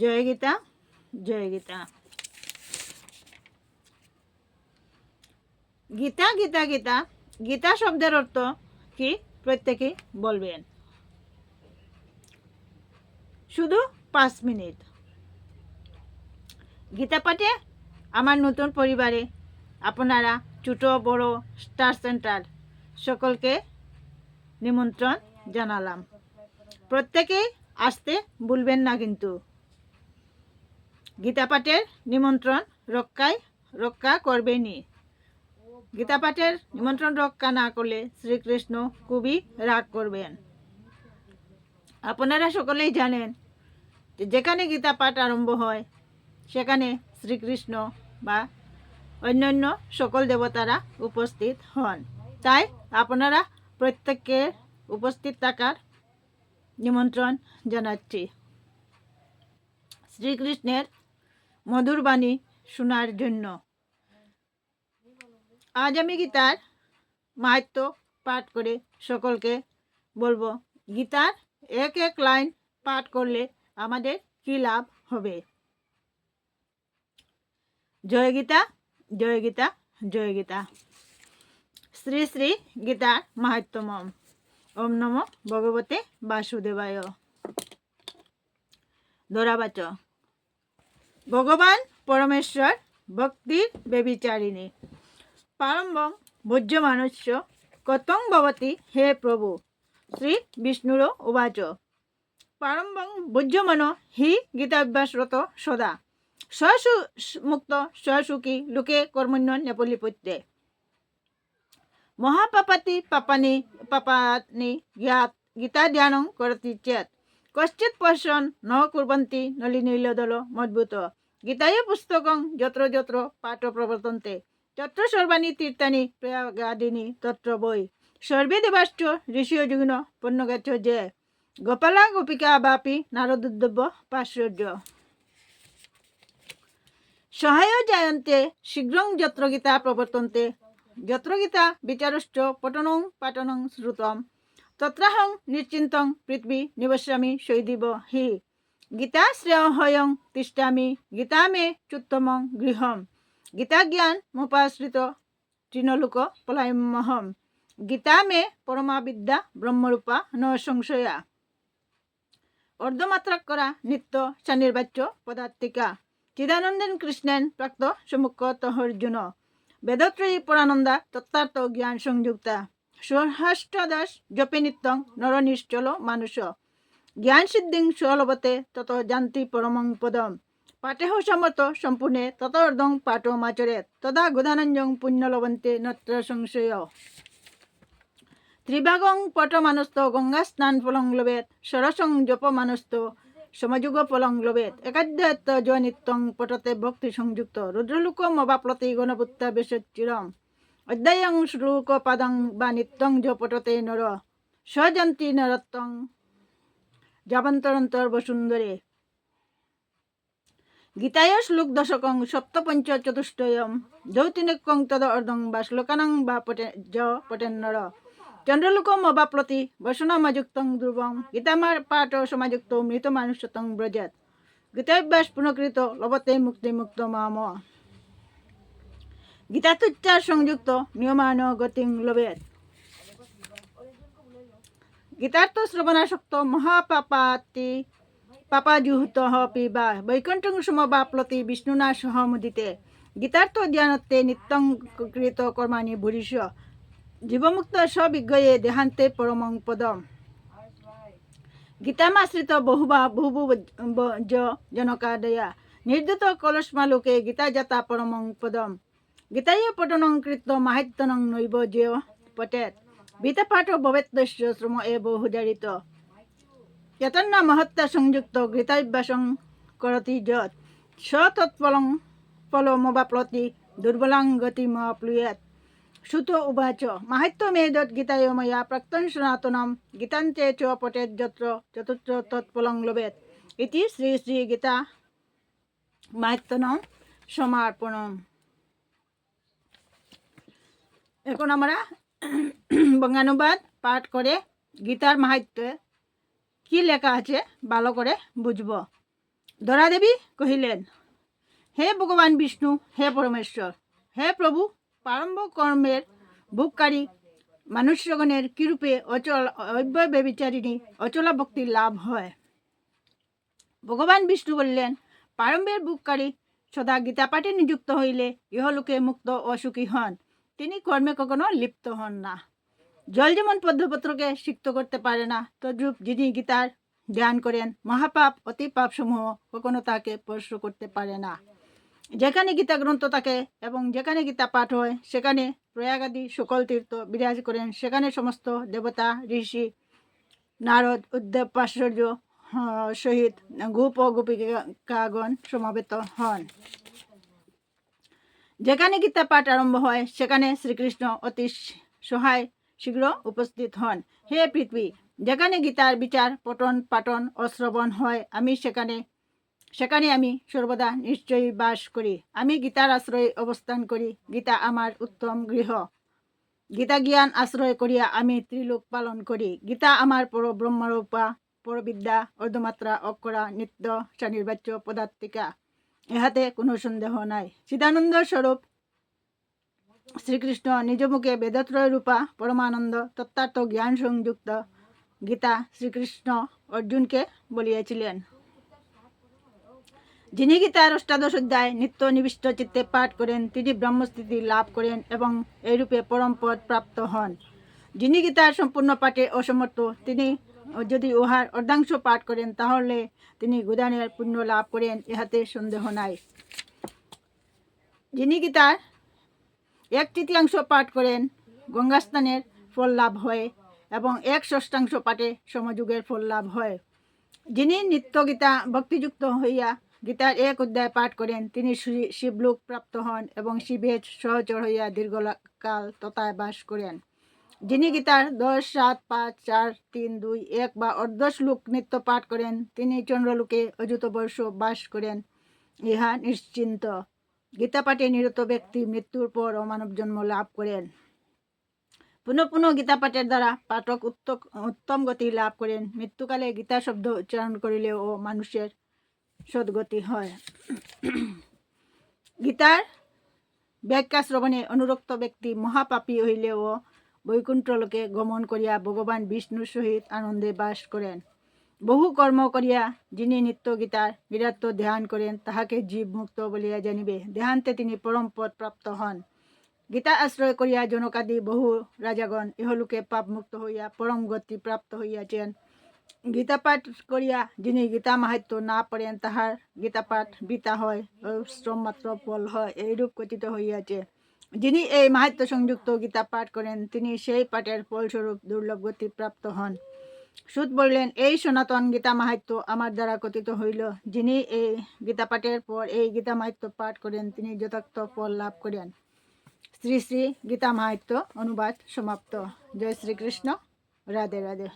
জয় গীতা, জয় গীতা। গীতা গীতা গীতা গীতা শব্দের অর্থ কি প্রত্যেকেই বলবেন। শুধু 5 মিনিট। গীতা পাঠে আমার নতুন পরিবারে আপনারা ছোট বড় স্টার সেন্টার সকলকে নিমন্ত্রণ জানালাম। প্রত্যেকেই আসতে ভুলবেন না কিন্তু। গীতা পাঠের নিমন্ত্রণ রক্ষা করবেনই। গীতা পাঠের নিমন্ত্রণ রক্ষা না করলে শ্রীকৃষ্ণ খুবই রাগ করবেন। আপনারা সকলেই জানেন যে যেখানে গীতা পাঠ আরম্ভ হয় সেখানে শ্রীকৃষ্ণ বা অন্যান্য সকল দেবতারা উপস্থিত হন। তাই আপনারা প্রত্যেককে উপস্থিত থাকার নিমন্ত্রণ জানাচ্ছি। শ্রীকৃষ্ণের মধুর বাণী শোনার জন্য। আজ আমি গীতার মাহাত্ম্য পাঠ করে সকলকে বলবো, গীতার এক এক লাইন পাঠ করলে আমাদের কি লাভ হবে। জয় গীতা, জয় গীতা, জয় গীতা। শ্রী শ্রী গীতার মাহাত্ম্যম। ওম নমো ভগবতে বাসুদেবায়। ধরাবাচ। ভগবান পরমেশ্বর ভক্তির বেবিচারিণী পারম্বং ভোজ্যমানস্য কতং ভবতি হে প্রভু। শ্রী বিষ্ণুর উবাচ। পারম্বং ভোজ্যমান হি গীতাভ্যাসরত সদা মুক্ত স্বসুখী লোকে কর্মণ্য নেপলিপত্যে মহাপাপাতি পাপানি গীতাধ্যানং করতি চেত কশ্চিৎ পশ্যন ন কুর্বন্তি নলিনীলদল মদ্ভুত গীতায় পুস্তকং যত্র যত্র পাঠ প্রবর্তন্তে তত্র সর্বাণি তীর্থানি প্রয়াগাদিনী তত্র বৈ সর্বে দেবাশ্চ ঋষিয় যুগ্ন পণ্যগাচ্ছ যে গোপালা গোপিকা বাপি নারদুদ্দব্য পাশ্বর্য সহায় জায়ন্তে শীঘ্রং যত্র গীতা প্রবর্তন্তে যত্র গীতা বিচারশ্চ পঠনং পাঠনং শ্রুতম তত্রাহং নিশ্চিন্তং পৃথিবী নিবস্যামি শৈদিব হি গীতা শ্রেয়হয়ং তিষ্ঠামি গীতা মে চুত্তমং গৃহম গীতা জ্ঞান মুপাশ্রিত তৃণলোক পলায়মহম গীতা মে পরমা বিদ্যা ব্রহ্মরূপা ন সংশয়া অর্ধমাত্রাক্ষরা নিত্য স্বনির্বাচ্য পদার্থিকা চিদানন্দন কৃষ্ণেন প্রাক্ত সমুখত অর্জুন বেদত্রয়ী পরানন্দা তত্ত্বার্থ জ্ঞান সংযুক্তা সহস্রাদশ জপে নিত্যং নরনিশ্চল মানুষ জ্ঞান সিদ্ধিং সুলভতে তত জান্তি পরমং পদম পাঠেহ সমর্থ সম্পূর্ণে তত অর্ধং পাঠমাচরেত তদা গোদানঞ্জং পুণ্যলবন্তে নত্র সংশয় ত্রিভাগং পটমানস্ত গঙ্গা স্নান ফলং লবেত সরসং জপমানস্ত সমযুগ ফলং লবেত একাধ্যাত্ত জনিত্যং পটতে ভক্তি সংযুক্ত রুদ্রলোক মবাপ্লতি গণপুত্তা বেশচিরম অধ্যায়ং শ্লোক পাদং বা নিত্যং জ পটতে নর সজন্তি নরত্তং যাবন্তরন্তর বসুন্দরে গীতায় শ্লোক দশকং সপ্তপঞ্চ চতুষ্টয়ম যৌতিনিকং তদ অর্ধং বা শ্লোকানং বা পটেন্নর চন্দ্রলোকম অবাপ্লতি বসনমযুক্তং ধ্রুবং গীতামার পাঠ সমাযুক্ত মৃত মানুষতং ব্রজত গীতাভ্যাস পুনঃকৃত লভতে মুক্তি মুক্ত মাম গীতাতুচ্চার সংযুক্ত নিয়মান গতিং লভেত গীতার্থ শ্রবণাসক্ত মহাপাপাতি পাপাজুহত পিবা বৈকুণ্ঠং সমবাপ্লতি বিষ্ণুনা সহ মুদিতে গীতার্থ জ্ঞানত্তে নিত্যং কৃত কর্মাণি ভূরিশ জীবমুক্ত স্ববিজ্ঞয়ে দেহান্তে পরমং পদম গীতামাশ্রিত বহু জনকাদয়া নির্দত কলস্মালোকে গীতাজাতা পরমং পদম গীতায় পঠনং কৃত মাহাত্ম্যং নৈব যে পটেত গীতাপাঠ ভবেত্তস্য শ্রম এ বহুজারিত চৈতন্য মহত্তা সংযুক্ত গীতাভ্যাসং করতি যৎ স তৎফলং ফলমবাপ্লতি দুর্বলাং গতিমপ্লুয়েত সুত উবাচ মাহাত্ম্যমেদৎ গীতায় ময়া প্রাক্তন সনাতনম গীতান্তে চ পটেত যত্র চতুর্থ তৎফলং লভেত ইতি শ্রী শ্রী গীতা মাহাত্ম্যম সমার্পণম। এখন আমরা বঙ্গানুবাদ পাঠ করে গীতার মাহাত্ম্যে কি লেখা আছে ভালো করে বুঝব। ধরাদেবী কহিলেন, হে ভগবান বিষ্ণু, হে পরমেশ্বর, হে প্রভু, প্রারম্ভ কর্মের ভোগকারী মানুষ্যগণের কিরূপে অচল অব্যভিচারিণী অচলা ভক্তির লাভ হয়। ভগবান বিষ্ণু বললেন, প্রারম্ভের ভোগকারী সদা গীতাপাঠে নিযুক্ত হইলে ইহলোকে মুক্ত ও সুখী হন, তিনি কর্মে কখনো লিপ্ত হন না। জল যেমন পদ্মপত্রকে সিক্ত করতে পারে না, তদ্রূপ যিনি গীতার ধ্যান করেন মহাপাপ অতি পাপসমূহ কখনো তাকে স্পর্শ করতে পারে না। যেখানে গীতা গ্রন্থ থাকে এবং যেখানে গীতা পাঠ হয় সেখানে প্রয়াগাদি সকল তীর্থ বিরাজ করেন, সেখানে সমস্ত দেবতা ঋষি নারদ উদ্যোপাশ্চর্য সহিত গোপ ও গোপিকাগণ সমাবেত হন। যেখানে গীতা পাঠ আরম্ভ হয় সেখানে শ্রীকৃষ্ণ অতি সহায় শীঘ্র উপস্থিত হন। হে পৃথিবী, যেখানে গীতার বিচার পঠন পাঠন ও শ্রবণ হয় আমি সেখানে আমি সর্বদা নিশ্চয়ই বাস করি। আমি গীতার আশ্রয়ে অবস্থান করি। গীতা আমার উত্তম গৃহ। গীতা জ্ঞান আশ্রয় করিয়া আমি ত্রিলোক পালন করি। গীতা আমার পর ব্রহ্মরূপা, পরবিদ্যা, অর্ধমাত্রা, অক্ষরা, নিত্য স্বনির্বাচ্য পদার্থিকা, ইহাতে কোনো সন্দেহ নাই। চিদানন্দ স্বরূপ শ্রীকৃষ্ণ নিজ মুখে বেদত্রয় রূপা পরমানন্দ তত্ত্বার্থ জ্ঞান সংযুক্ত গীতা শ্রীকৃষ্ণ অর্জুনকে বলিয়াছিলেন। যিনি গীতার অষ্টাদশ অধ্যায় নিত্য নিবিষ্ট চিত্তে পাঠ করেন তিনি ব্রহ্মস্থিতি লাভ করেন এবং এইরূপে পরম পদ প্রাপ্ত হন। যিনি গীতার সম্পূর্ণ পাঠে অসমর্থ তিনি যদি উহার অর্ধাংশ পাঠ করেন তাহলে তিনি গোদানের পুণ্য লাভ করেন, ইহাতে সন্দেহ নাই। যিনি গীতার 1/3 পাঠ করেন গঙ্গাস্নানের ফল লাভ হয় এবং 1/6 পাঠে সমযুগের ফল লাভ হয়। যিনি নিত্য গীতা ভক্তিযুক্ত হইয়া গীতার 1 অধ্যায় পাঠ করেন তিনি শিবলোক প্রাপ্ত হন এবং শিবের সহচর হইয়া দীর্ঘকাল তথায় বাস করেন। যিনি গীতার 10, 7, 5, 4, 3, 2, 1 বা অর্ধশ্লোক নিত্য পাঠ করেন তিনি চন্দ্রলোকে অযুত বর্ষ বাস করেন, ইহা নিশ্চিন্ত। গীতা পাঠে নিরত ব্যক্তি মৃত্যুর পর মানব জন্ম লাভ করেন। পুনঃ পুনঃ গীতা পাঠের দ্বারা পাঠক উত্তম গতি লাভ করেন। মৃত্যুকালে গীতা শব্দ উচ্চারণ করিলেও মানুষের সদ্গতি হয়। গীতার ব্যাখ্যা শ্রবণে অনুরক্ত ব্যক্তি মহাপাপী হইলেও বৈকুণ্ঠ লোকে গমন করিয়া ভগবান বিষ্ণুর সহিত আনন্দে বাস করেন। বহু কর্ম করিয়া যিনি নিত্য গীতার বিরাট ধ্যান করেন তাহাকে জীব মুক্ত বলিয়া জানিবে। দেহান্তে তিনি পরম পদ প্রাপ্ত হন। গীতা আশ্রয় করিয়া জনকাদি বহু রাজাগণ ইহলোকে পাপ মুক্ত হইয়া পরম গতি প্রাপ্ত হইয়াছেন। গীতা পাঠ করিয়া যিনি গীতা মাহাত্য না পড়েন তাহার গীতা পাঠ বৃথা হয় ও শ্রম মাত্র ফল হয়, এইরূপ কথিত হইয়াছে। যিনি এই মাহাত্য সংযুক্ত গীতা পাঠ করেন তিনি সেই পাঠের ফলস্বরূপ দুর্লভ গতি প্রাপ্ত হন। সুত বললেন, এই সনাতন গীতা মাহাত্য আমার দ্বারা কথিত হইল। যিনি এই গীতা পাঠের পর এই গীতা মাহাত্য পাঠ করেন তিনি যথার্থ ফল লাভ করেন। শ্রী শ্রী গীতা মাহাত্য অনুবাদ সমাপ্ত। জয় শ্রীকৃষ্ণ। রাধে রাধে।